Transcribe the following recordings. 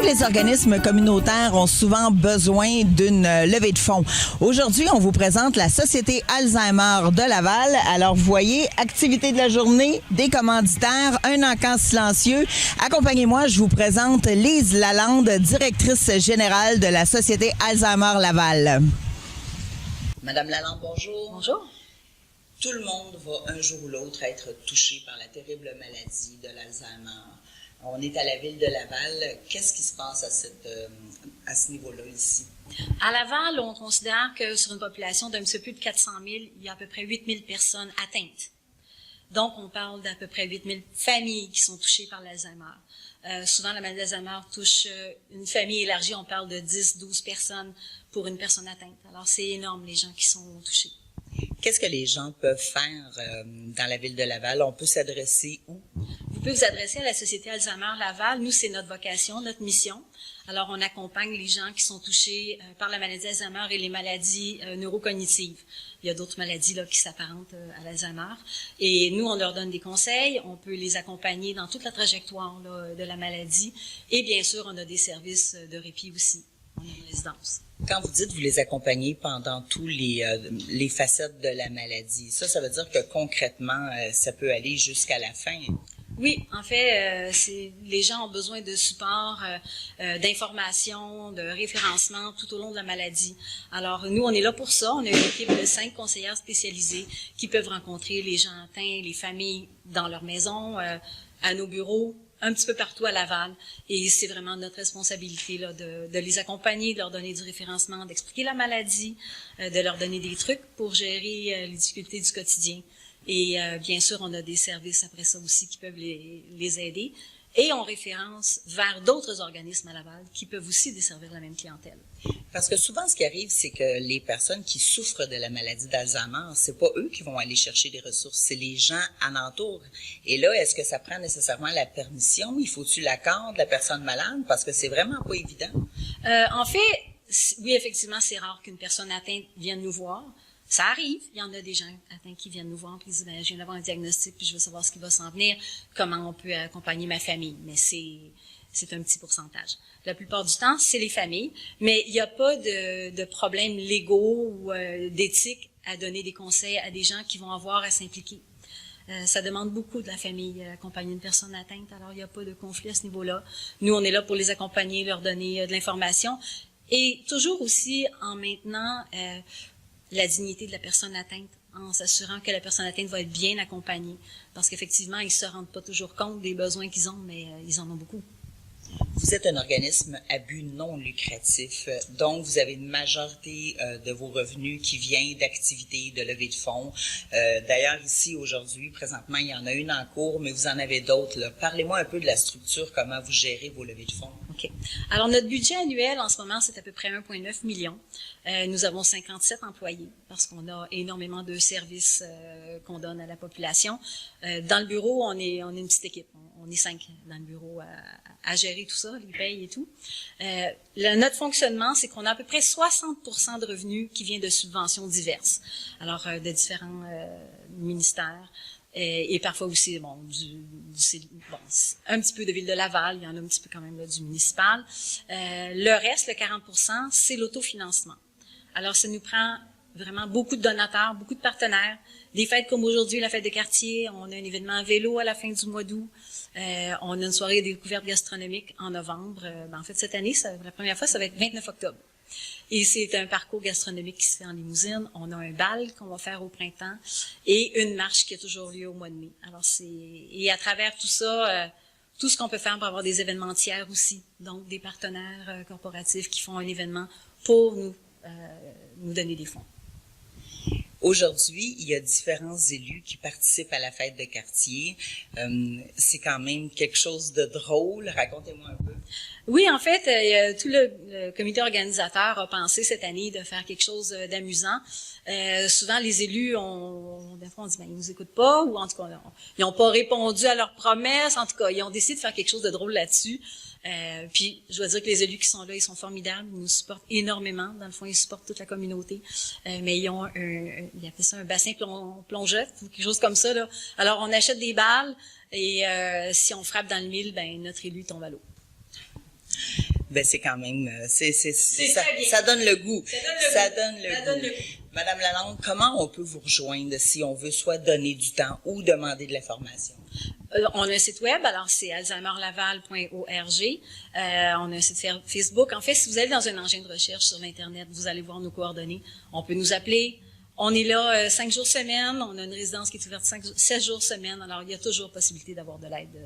les organismes communautaires ont souvent besoin d'une levée de fonds. Aujourd'hui, on vous présente la Société Alzheimer de Laval. Alors, vous voyez, activité de la journée, des commanditaires, un encan silencieux. Accompagnez-moi, je vous présente Lise Lalande, directrice générale de la Société Alzheimer Laval. Madame Lalande, bonjour. Bonjour. Tout le monde va un jour ou l'autre être touché par la terrible maladie de l'Alzheimer. On est à la ville de Laval. Qu'est-ce qui se passe à ce niveau-là ici? À Laval, on considère que sur une population d'un petit peu plus de 400 000, il y a à peu près 8 000 personnes atteintes. Donc, on parle d'à peu près 8 000 familles qui sont touchées par l'Alzheimer. Souvent, la maladie d'Alzheimer touche une famille élargie. On parle de 10-12 personnes pour une personne atteinte. Alors, c'est énorme, les gens qui sont touchés. Qu'est-ce que les gens peuvent faire dans la ville de Laval? On peut s'adresser où? Vous pouvez vous adresser à la Société Alzheimer Laval. Nous, c'est notre vocation, notre mission. Alors, on accompagne les gens qui sont touchés par la maladie d'Alzheimer et les maladies neurocognitives. Il y a d'autres maladies là, qui s'apparentent à l'Alzheimer. Et nous, on leur donne des conseils. On peut les accompagner dans toute la trajectoire là, de la maladie. Et bien sûr, on a des services de répit aussi. On a une résidence. Quand vous dites que vous les accompagnez pendant tous les facettes de la maladie, ça veut dire que concrètement, ça peut aller jusqu'à la fin? Oui, en fait, les gens ont besoin de support, d'informations, de référencement tout au long de la maladie. Alors, nous, on est là pour ça. On a une équipe de 5 conseillères spécialisées qui peuvent rencontrer les gens atteints, les familles dans leur maison, à nos bureaux, un petit peu partout à Laval. Et c'est vraiment notre responsabilité là, de les accompagner, de leur donner du référencement, d'expliquer la maladie, de leur donner des trucs pour gérer les difficultés du quotidien. Et bien sûr, on a des services après ça aussi qui peuvent les aider. Et on référence vers d'autres organismes à Laval qui peuvent aussi desservir la même clientèle. Parce que souvent, ce qui arrive, c'est que les personnes qui souffrent de la maladie d'Alzheimer, c'est pas eux qui vont aller chercher des ressources, c'est les gens alentours. Et là, est-ce que ça prend nécessairement la permission? Il faut-tu l'accord de la personne malade? Parce que c'est vraiment pas évident. En fait, oui, effectivement, c'est rare qu'une personne atteinte vienne nous voir. Ça arrive, il y en a des gens atteints qui viennent nous voir et disent ben, je viens d'avoir un diagnostic puis je veux savoir ce qui va s'en venir, comment on peut accompagner ma famille. Mais c'est un petit pourcentage. La plupart du temps, c'est les familles, mais il n'y a pas de problèmes légaux ou d'éthique à donner des conseils à des gens qui vont avoir à s'impliquer. Ça demande beaucoup de la famille accompagner une personne atteinte, alors il n'y a pas de conflit à ce niveau-là. Nous, on est là pour les accompagner, leur donner de l'information et toujours aussi en maintenant la dignité de la personne atteinte, en s'assurant que la personne atteinte va être bien accompagnée. Parce qu'effectivement, ils ne se rendent pas toujours compte des besoins qu'ils ont, mais ils en ont beaucoup. Vous êtes un organisme à but non lucratif, donc vous avez une majorité de vos revenus qui vient d'activités de levée de fonds. D'ailleurs, ici, aujourd'hui, présentement, il y en a une en cours, mais vous en avez d'autres. Là. Parlez-moi un peu de la structure, comment vous gérez vos levées de fonds. OK. Alors, notre budget annuel, en ce moment, c'est à peu près 1,9 million. Nous avons 57 employés, parce qu'on a énormément de services qu'on donne à la population. Dans le bureau, on est une petite équipe. On est 5 dans le bureau à gérer tout ça, les payes et tout. Notre fonctionnement, c'est qu'on a à peu près 60% de revenus qui viennent de subventions diverses. Alors, de différents ministères. Et parfois aussi, bon, un petit peu de Ville de Laval, il y en a un petit peu quand même là, du municipal. Le reste, le 40%, c'est l'autofinancement. Alors, ça nous prend vraiment beaucoup de donateurs, beaucoup de partenaires. Des fêtes comme aujourd'hui, la fête de quartier, on a un événement à vélo à la fin du mois d'août. On a une soirée de découverte gastronomique en novembre. En fait, cette année, la première fois, ça va être 29 octobre. Et c'est un parcours gastronomique qui se fait en limousine. On a un bal qu'on va faire au printemps et une marche qui a toujours lieu au mois de mai. Alors, et à travers tout ça, tout ce qu'on peut faire pour avoir des événementiaires aussi. Donc, des partenaires corporatifs qui font un événement pour nous donner des fonds. Aujourd'hui, il y a différents élus qui participent à la fête de quartier. C'est quand même quelque chose de drôle. Racontez-moi un peu. Oui, en fait, tout le comité organisateur a pensé cette année de faire quelque chose d'amusant. Souvent, les élus, des fois, on dit, ben, ils nous écoutent pas, ou en tout cas, ils n'ont pas répondu à leurs promesses. En tout cas, ils ont décidé de faire quelque chose de drôle là-dessus. Puis, je dois dire que les élus qui sont là, ils sont formidables, ils nous supportent énormément. Dans le fond, ils supportent toute la communauté. Mais ils ont ils appellent ça un bassin plongeur, ou quelque chose comme ça, là. Alors, on achète des balles et si on frappe dans le mille, ben notre élu tombe à l'eau. Ben c'est quand même, C'est ça, très bien. ça donne le goût. Ça donne le goût. Madame Lalonde, comment on peut vous rejoindre si on veut soit donner du temps ou demander de l'information? On a un site web, alors c'est alzheimerlaval.org. On a un site Facebook. En fait, si vous allez dans un engin de recherche sur l'Internet, vous allez voir nos coordonnées. On peut nous appeler. On est là 5 jours semaine. On a une résidence qui est ouverte 7 jours semaine. Alors, il y a toujours possibilité d'avoir de l'aide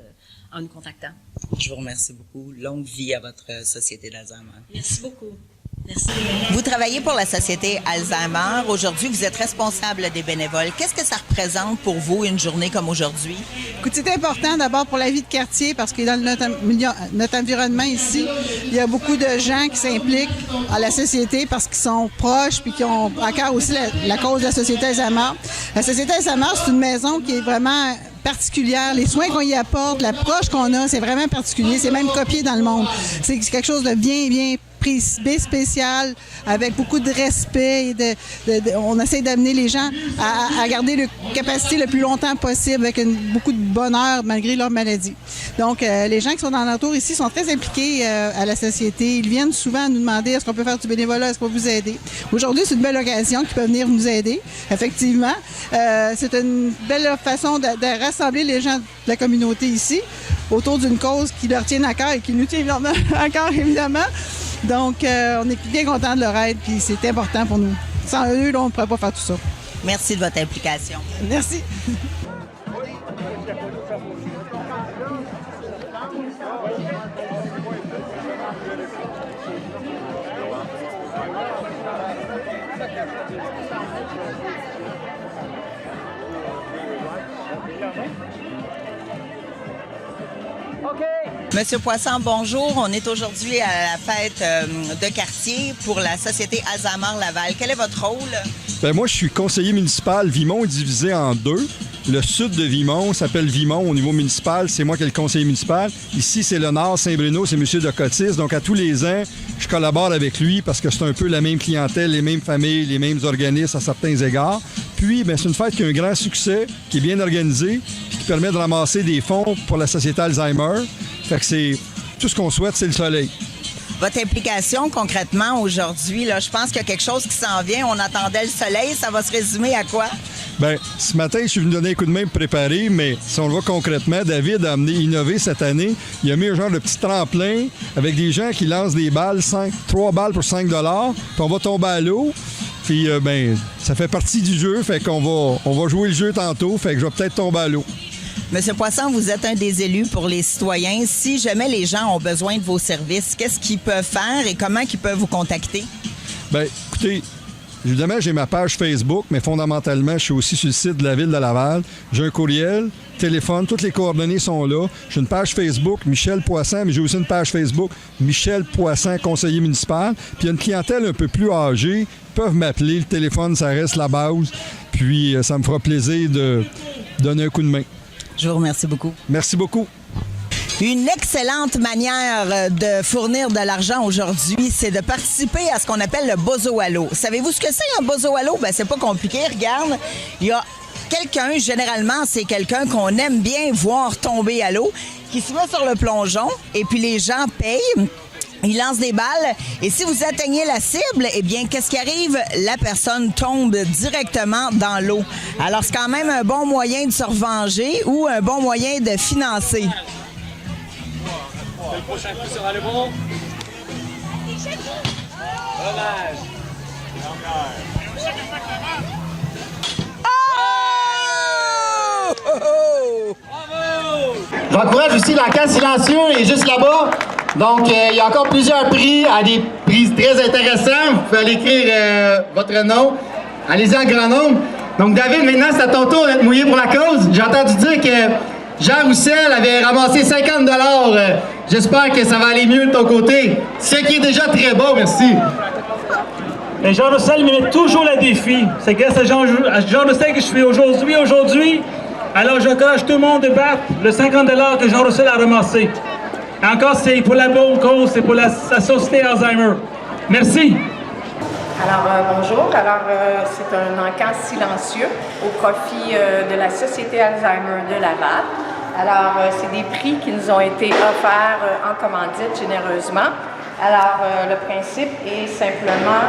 en nous contactant. Je vous remercie beaucoup. Longue vie à votre Société d'Alzheimer. Merci beaucoup. Merci. Vous travaillez pour la Société Alzheimer. Aujourd'hui, vous êtes responsable des bénévoles. Qu'est-ce que ça représente pour vous, une journée comme aujourd'hui? Écoute, c'est important d'abord pour la vie de quartier parce que dans notre environnement ici, il y a beaucoup de gens qui s'impliquent à la société parce qu'ils sont proches puis qui ont à cœur aussi la cause de la Société Alzheimer. La Société Alzheimer, c'est une maison qui est vraiment particulière. Les soins qu'on y apporte, l'approche qu'on a, c'est vraiment particulier. C'est même copié dans le monde. C'est quelque chose de bien spécial, avec beaucoup de respect. On essaie d'amener les gens à garder leur capacité le plus longtemps possible avec beaucoup de bonheur malgré leur maladie. Donc, les gens qui sont dans l'entour ici sont très impliqués à la société. Ils viennent souvent nous demander est-ce qu'on peut faire du bénévolat, est-ce qu'on peut vous aider. Aujourd'hui, c'est une belle occasion qu'ils peuvent venir nous aider, effectivement. C'est une belle façon de rassembler les gens de la communauté ici autour d'une cause qui leur tient à cœur et qui nous tient à cœur, évidemment. Donc, on est bien contents de leur aide, puis c'est important pour nous. Sans eux, là, on ne pourrait pas faire tout ça. Merci de votre implication. Merci. Monsieur Poisson, bonjour. On est aujourd'hui à la fête de quartier pour la Société Alzheimer Laval. Quel est votre rôle? Bien, moi, je suis conseiller municipal. Vimont est divisé en deux. Le sud de Vimont s'appelle Vimont au niveau municipal. C'est moi qui ai le conseiller municipal. Ici, c'est le nord, Saint-Bruno, c'est M. Decotis. Donc, à tous les ans, je collabore avec lui parce que c'est un peu la même clientèle, les mêmes familles, les mêmes organismes à certains égards. Puis, bien, c'est une fête qui a un grand succès, qui est bien organisée, puis qui permet de ramasser des fonds pour la Société Alzheimer. Fait que c'est tout ce qu'on souhaite, c'est le soleil. Votre implication concrètement aujourd'hui, là, je pense qu'il y a quelque chose qui s'en vient. On attendait le soleil. Ça va se résumer à quoi? Bien, ce matin, je suis venu donner un coup de main pour préparer, mais si on le voit concrètement, David a amené innover cette année. Il a mis un genre de petit tremplin avec des gens qui lancent des balles, 3 balles pour 5 $, puis on va tomber à l'eau. Puis, ben, ça fait partie du jeu, fait qu'on va jouer le jeu tantôt, fait que je vais peut-être tomber à l'eau. Monsieur Poisson, vous êtes un des élus pour les citoyens. Si jamais les gens ont besoin de vos services, qu'est-ce qu'ils peuvent faire et comment ils peuvent vous contacter? Bien, écoutez, évidemment, j'ai ma page Facebook, mais fondamentalement, je suis aussi sur le site de la Ville de Laval. J'ai un courriel, téléphone, toutes les coordonnées sont là. J'ai une page Facebook, Michel Poisson, mais j'ai aussi une page Facebook, Michel Poisson, conseiller municipal. Puis il y a une clientèle un peu plus âgée. Ils peuvent m'appeler, le téléphone, ça reste la base. Puis ça me fera plaisir de donner un coup de main. Je vous remercie beaucoup. Merci beaucoup. Une excellente manière de fournir de l'argent aujourd'hui, c'est de participer à ce qu'on appelle le bozo à l'eau. Savez-vous ce que c'est un bozo à l'eau? Ben, c'est pas compliqué. Regarde, il y a quelqu'un, généralement, c'est quelqu'un qu'on aime bien voir tomber à l'eau, qui se met sur le plongeon et puis les gens payent. Il lance des balles et si vous atteignez la cible, eh bien, qu'est-ce qui arrive? La personne tombe directement dans l'eau. Alors, c'est quand même un bon moyen de se revenger ou un bon moyen de financer. Le prochain coup sera le bon. Dommage. Oh! Bravo! J'encourage aussi l'encan silencieux est juste là-bas. Donc, il y a encore plusieurs prix à des prix très intéressants. Vous pouvez aller écrire votre nom. Allez-y en grand nombre. Donc, David, maintenant, c'est à ton tour d'être mouillé pour la cause. J'ai entendu dire que Jean Roussel avait ramassé 50 $. J'espère que ça va aller mieux de ton côté. Ce qui est déjà très bon, merci. Et Jean Roussel me met toujours le défi. C'est grâce à Jean Roussel que je suis aujourd'hui. Alors, j'encourage tout le monde de battre le 50 $ que Jean Roussel a ramassé. Et encore, c'est pour la bonne cause, c'est pour la Société Alzheimer. Merci. Alors, bonjour. Alors, c'est un encan silencieux au profit de la Société Alzheimer de Laval. Alors, c'est des prix qui nous ont été offerts en commandite généreusement. Alors, le principe est simplement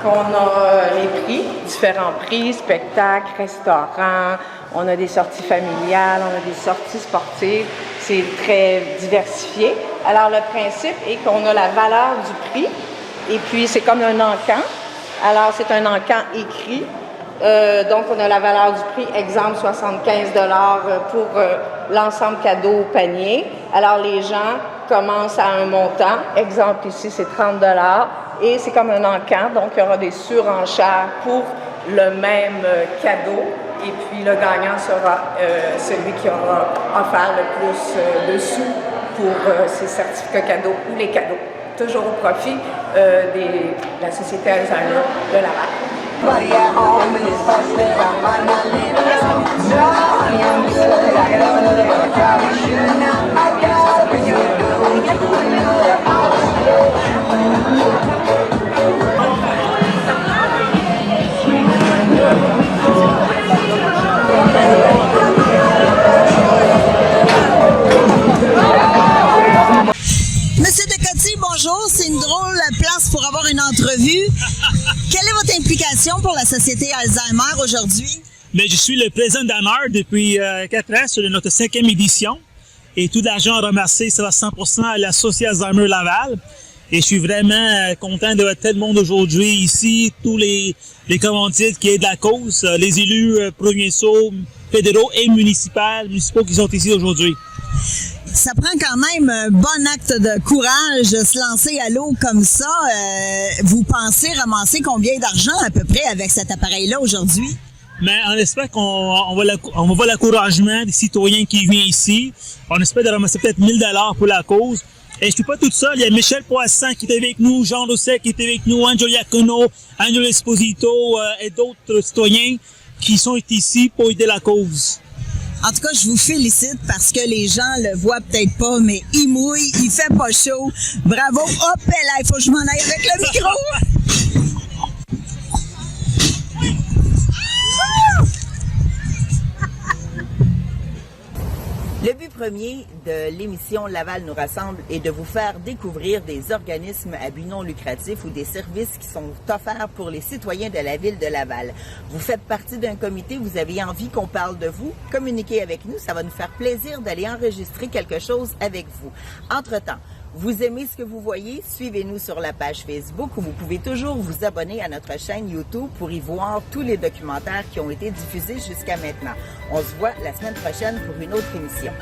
qu'on a les prix, différents prix, spectacles, restaurants, on a des sorties familiales, on a des sorties sportives, c'est très diversifié. Alors, le principe est qu'on a la valeur du prix, et puis c'est comme un encan. Alors, c'est un encan écrit. Donc, on a la valeur du prix, exemple 75 $ pour l'ensemble cadeau au panier. Alors, les gens commencent à un montant. Exemple ici, c'est 30 $ et c'est comme un encan. Donc, il y aura des surenchères pour le même cadeau. Et puis, le gagnant sera celui qui aura offert le plus de sous pour ses certificats cadeaux ou les cadeaux. Toujours au profit de la Société Alzheimer de Laval. Monsieur Decoty, bonjour. C'est une drôle place pour avoir une entrevue. Quelle est votre implication pour la Société Alzheimer aujourd'hui? Mais je suis le président d'Amar depuis 4 ans sur notre 5e édition. Et tout l'argent ramassé, ça va 100% à la Société Alzheimer Laval. Et je suis vraiment content de voir tout le monde aujourd'hui ici, tous les commandites qui aident la cause, les élus provinciaux, fédéraux et municipaux qui sont ici aujourd'hui. Ça prend quand même un bon acte de courage de se lancer à l'eau comme ça. Vous pensez ramasser combien d'argent à peu près avec cet appareil-là aujourd'hui? Mais on espère qu'on va voir l'encouragement des citoyens qui viennent ici. On espère de ramasser peut-être 1000 $ pour la cause. Et je suis pas toute seule. Il y a Michel Poisson qui est avec nous, Jean Rosset qui est avec nous, Angelo Iacono, Angelo Esposito et d'autres citoyens qui sont ici pour aider la cause. En tout cas, je vous félicite parce que les gens le voient peut-être pas, mais il mouille, il fait pas chaud. Bravo! Hop, là, il faut que je m'en aille avec le micro! Le but premier de l'émission Laval nous rassemble est de vous faire découvrir des organismes à but non lucratif ou des services qui sont offerts pour les citoyens de la ville de Laval. Vous faites partie d'un comité, vous avez envie qu'on parle de vous, communiquez avec nous, ça va nous faire plaisir d'aller enregistrer quelque chose avec vous. Entre-temps, vous aimez ce que vous voyez? Suivez-nous sur la page Facebook où vous pouvez toujours vous abonner à notre chaîne YouTube pour y voir tous les documentaires qui ont été diffusés jusqu'à maintenant. On se voit la semaine prochaine pour une autre émission.